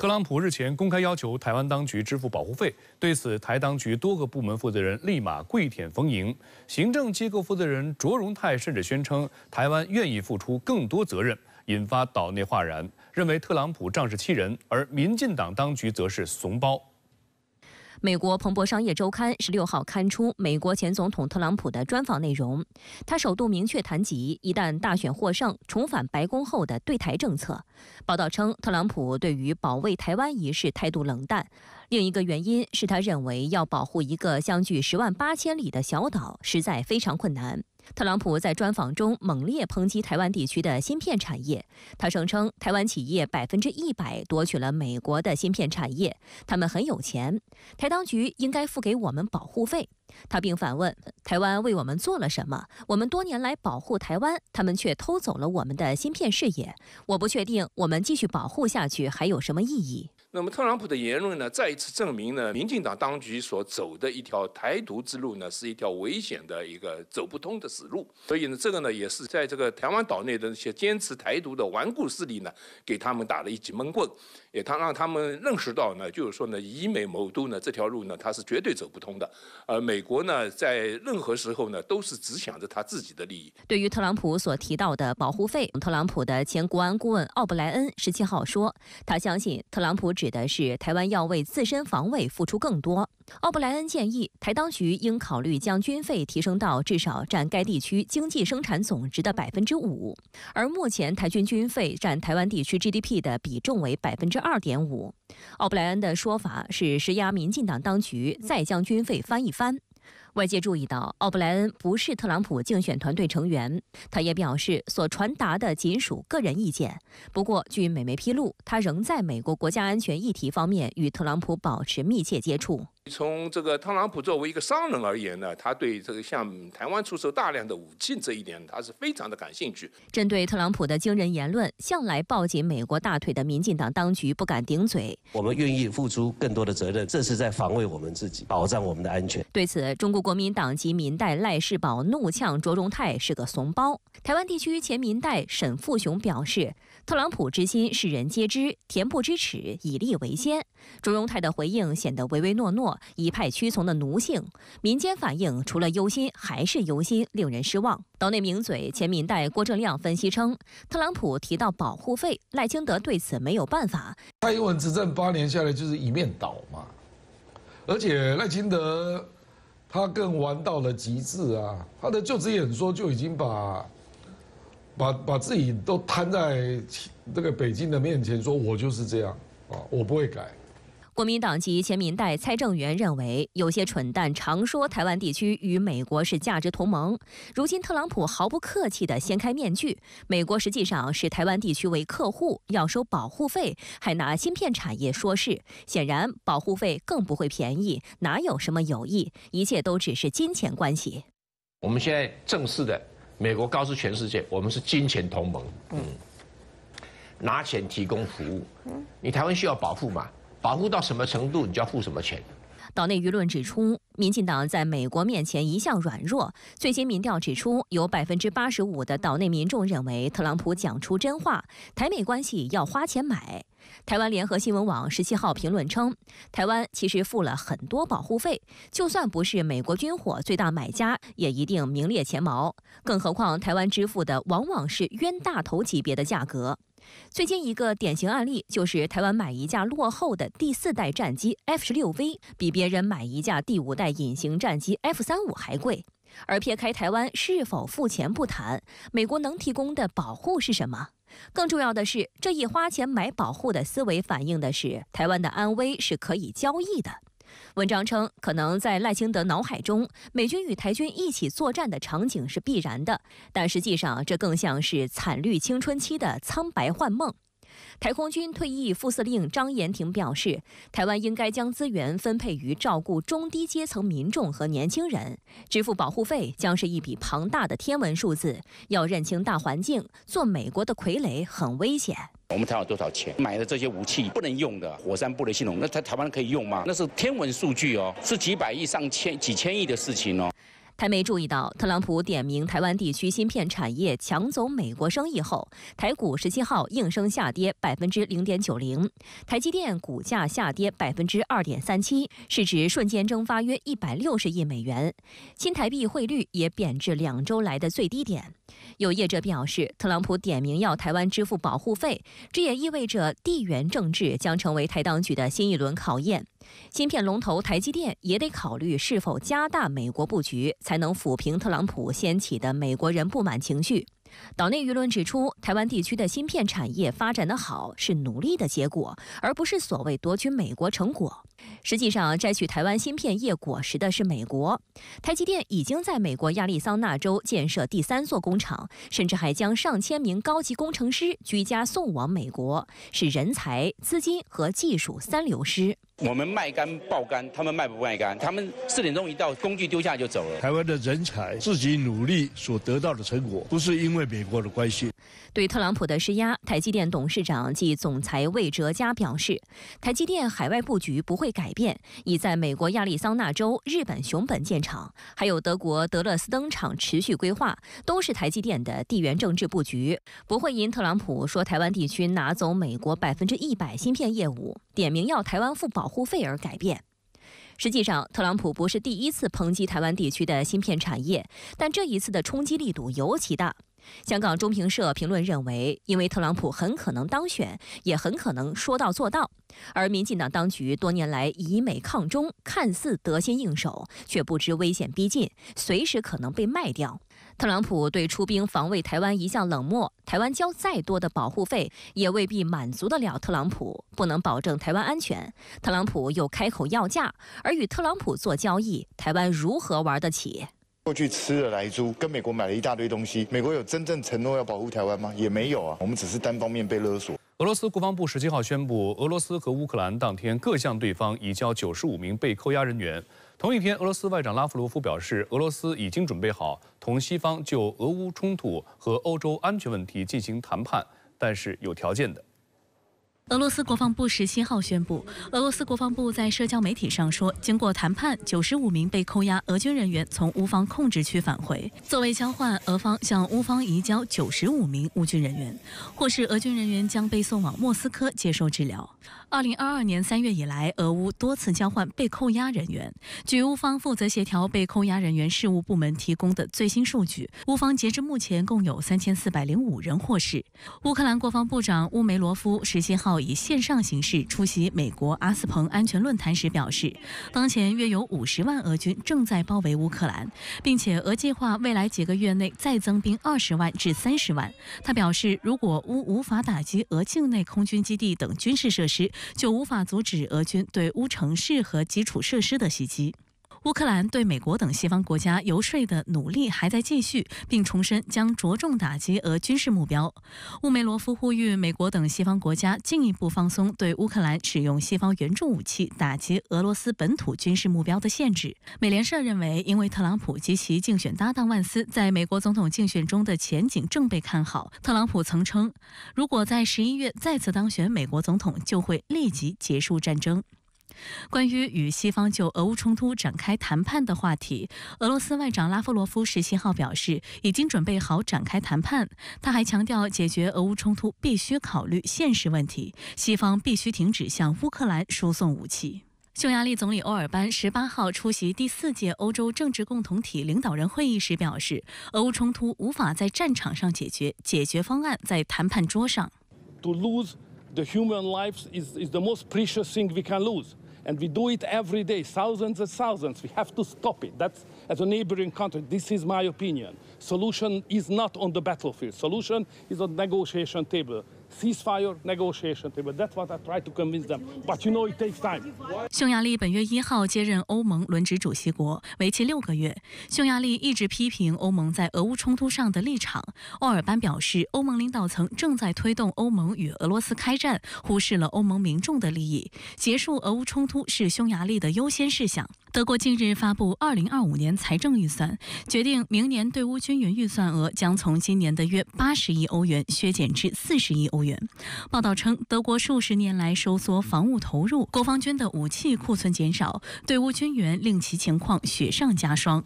特朗普日前公开要求台湾当局支付保护费，对此，台当局多个部门负责人立马跪舔逢迎。行政机构负责人卓荣泰甚至宣称，台湾愿意付出更多责任，引发岛内哗然，认为特朗普仗势欺人，而民进党当局则是怂包。 美国彭博商业周刊16号刊出美国前总统特朗普的专访内容，他首度明确谈及一旦大选获胜重返白宫后的对台政策。报道称，特朗普对于保卫台湾一事态度冷淡，另一个原因是他认为要保护一个相距108000里的小岛实在非常困难。 特朗普在专访中猛烈抨击台湾地区的芯片产业，他声称台湾企业100%夺取了美国的芯片产业，他们很有钱，台当局应该付给我们保护费。他并反问：台湾为我们做了什么？我们多年来保护台湾，他们却偷走了我们的芯片事业。我不确定我们继续保护下去还有什么意义。 那么，特朗普的言论呢，再一次证明呢，民进党当局所走的一条台独之路呢，是一条危险的一个走不通的死路。所以呢，这个呢，也是在这个台湾岛内的那些坚持台独的顽固势力呢，给他们打了一记闷棍，也让他们认识到呢，就是说呢，以美谋独呢这条路呢，它是绝对走不通的。美国呢，在任何时候呢，都是只想着他自己的利益。对于特朗普所提到的保护费，特朗普的前国安顾问奥布莱恩17号说，他相信特朗普指的是台湾要为自身防卫付出更多。奥布莱恩建议，台当局应考虑将军费提升到至少占该地区经济生产总值的5%，而目前台军军费占台湾地区 GDP 的比重为2.5%。奥布莱恩的说法是施压民进党当局再将军费翻一番。 外界注意到，奥布莱恩不是特朗普竞选团队成员。他也表示，所传达的仅属个人意见。不过，据美媒披露，他仍在美国国家安全议题方面与特朗普保持密切接触。 从这个特朗普作为一个商人而言呢，他对这个向台湾出售大量的武器这一点，他是非常的感兴趣。针对特朗普的惊人言论，向来抱紧美国大腿的民进党当局不敢顶嘴。我们愿意付出更多的责任，这是在防卫我们自己，保障我们的安全。对此，中国国民党籍民代赖世宝怒呛卓荣泰是个怂包。台湾地区前民代沈富雄表示，特朗普之心世人皆知，恬不知耻，以利为先。卓荣泰的回应显得唯唯诺诺。 一派屈从的奴性，民间反应除了忧心还是忧心，令人失望。岛内名嘴前民代郭正亮分析称，特朗普提到保护费，赖清德对此没有办法。蔡英文执政8年下来就是一面倒嘛，而且赖清德他更玩到了极致啊，他的就职演说就已经把自己都摊在这个北京的面前，说我就是这样啊，我不会改。 国民党籍前民代蔡正元认为，有些蠢蛋常说台湾地区与美国是价值同盟，如今特朗普毫不客气地掀开面具，美国实际上视台湾地区为客户，要收保护费，还拿芯片产业说事。显然，保护费更不会便宜，哪有什么友谊，一切都只是金钱关系。我们现在正式的，美国告诉全世界，我们是金钱同盟，拿钱提供服务，你台湾需要保护嘛？ 保护到什么程度，你就要付什么钱。岛内舆论指出，民进党在美国面前一向软弱。最新民调指出，有85%的岛内民众认为特朗普讲出真话，台美关系要花钱买。台湾联合新闻网17号评论称，台湾其实付了很多保护费，就算不是美国军火最大买家，也一定名列前茅。更何况，台湾支付的往往是冤大头级别的价格。 最近一个典型案例就是台湾买一架落后的第4代战机 F-16V， 比别人买一架第5代隐形战机 F-35还贵。而撇开台湾是否付钱不谈，美国能提供的保护是什么？更重要的是，这一花钱买保护的思维反映的是台湾的安危是可以交易的。 文章称，可能在赖清德脑海中，美军与台军一起作战的场景是必然的，但实际上这更像是惨绿青春期的苍白幻梦。台空军退役副司令张延廷表示，台湾应该将资源分配于照顾中低阶层民众和年轻人，支付保护费将是一笔庞大的天文数字。要认清大环境，做美国的傀儡很危险。 我们台湾有多少钱买的这些武器不能用的火山布雷系统，那台湾可以用吗？那是天文数据哦，是几百亿、几千亿的事情哦。台媒注意到，特朗普点名台湾地区芯片产业抢走美国生意后，台股17号应声下跌0.90%，台积电股价下跌2.37%，市值瞬间蒸发约160亿美元，新台币汇率也贬至2周来的最低点。有业者表示，特朗普点名要台湾支付保护费，这也意味着地缘政治将成为台当局的新一轮考验。芯片龙头台积电也得考虑是否加大美国布局，才能抚平特朗普掀起的美国人不满情绪。岛内舆论指出，台湾地区的芯片产业发展得好是努力的结果，而不是所谓夺取美国成果。实际上，摘取台湾芯片业果实的是美国。台积电已经在美国亚利桑那州建设第3座工厂，甚至还将上千名高级工程师居家送往美国，是人才、资金和技术3流失。我们卖干爆干，他们卖不卖干？他们4点钟一到，工具丢下就走了。台湾的人才自己努力所得到的成果，不是因为美国的关系。对特朗普的施压，台积电董事长暨总裁魏哲嘉表示，台积电海外布局不会改变，已在美国亚利桑那州、日本熊本建厂，还有德国德勒斯登厂持续规划，都是台积电的地缘政治布局，不会因特朗普说台湾地区拿走美国100%芯片业务，点名要台湾付保护费而改变。实际上，特朗普不是第一次抨击台湾地区的芯片产业，但这一次的冲击力度尤其大。香港中评社评论认为，因为特朗普很可能当选，也很可能说到做到，而民进党当局多年来以美抗中，看似得心应手，却不知危险逼近，随时可能被卖掉。特朗普对出兵防卫台湾一向冷漠，台湾交再多的保护费也未必满足得了特朗普，不能保证台湾安全。特朗普又开口要价，而与特朗普做交易，台湾如何玩得起？过去吃了莱猪，跟美国买了一大堆东西，美国有真正承诺要保护台湾吗？也没有啊，我们只是单方面被勒索。俄罗斯国防部17号宣布，俄罗斯和乌克兰当天各向对方移交95名被扣押人员。同一天，俄罗斯外长拉夫罗夫表示，俄罗斯已经准备好同西方就俄乌冲突和欧洲安全问题进行谈判，但是有条件的。俄罗斯国防部17号宣布，俄罗斯国防部在社交媒体上说，经过谈判，95名被扣押俄军人员从乌方控制区返回。作为交换，俄方向乌方移交95名乌军人员，或是俄军人员将被送往莫斯科接受治疗。2022年3月以来，俄乌多次交换被扣押人员。据乌方负责协调被扣押人员事务部门提供的最新数据，乌方截至目前共有3405人获释。乌克兰国防部长乌梅罗夫17号以线上形式出席美国阿斯彭安全论坛时表示，当前约有50万俄军正在包围乌克兰，并且俄计划未来几个月内再增兵20万至30万。他表示，如果乌无法打击俄境内空军基地等军事设施，就无法阻止俄军对乌城市和基础设施的袭击。乌克兰对美国等西方国家游说的努力还在继续，并重申将着重打击俄军事目标。乌梅罗夫呼吁美国等西方国家进一步放松对乌克兰使用西方援助武器打击俄罗斯本土军事目标的限制。美联社认为，因为特朗普及其竞选搭档万斯在美国总统竞选中的前景正被看好，特朗普曾称，如果在11月再次当选美国总统，就会立即结束战争。关于与西方就俄乌冲突展开谈判的话题，俄罗斯外长拉夫罗夫17号表示，已经准备好展开谈判。他还强调，解决俄乌冲突必须考虑现实问题，西方必须停止向乌克兰输送武器。匈牙利总理欧尔班18号出席第4届欧洲政治共同体领导人会议时表示，俄乌冲突无法在战场上解决，解决方案在谈判桌上。To lose the human lives is the most precious thing we can lose. And we do it every day, thousands and thousands. We have to stop it. That's, as a neighboring country, this is my opinion. Solution is not on the battlefield. Solution is on the negotiation table. Ceasefire, negotiation table. That's what I try to convince them. But you know, it takes time. 匈牙利本月1号接任欧盟轮值主席国，为期6个月。匈牙利一直批评欧盟在俄乌冲突上的立场。欧尔班表示，欧盟领导层正在推动欧盟与俄罗斯开战，忽视了欧盟民众的利益。结束俄乌冲突是匈牙利的优先事项。德国近日发布2025年财政预算，决定明年对乌军援预算额将从今年的约80亿欧元削减至40亿欧元。报道称，德国数十年来收缩防务投入，国防军的武器库存减少，对乌军援令其情况雪上加霜。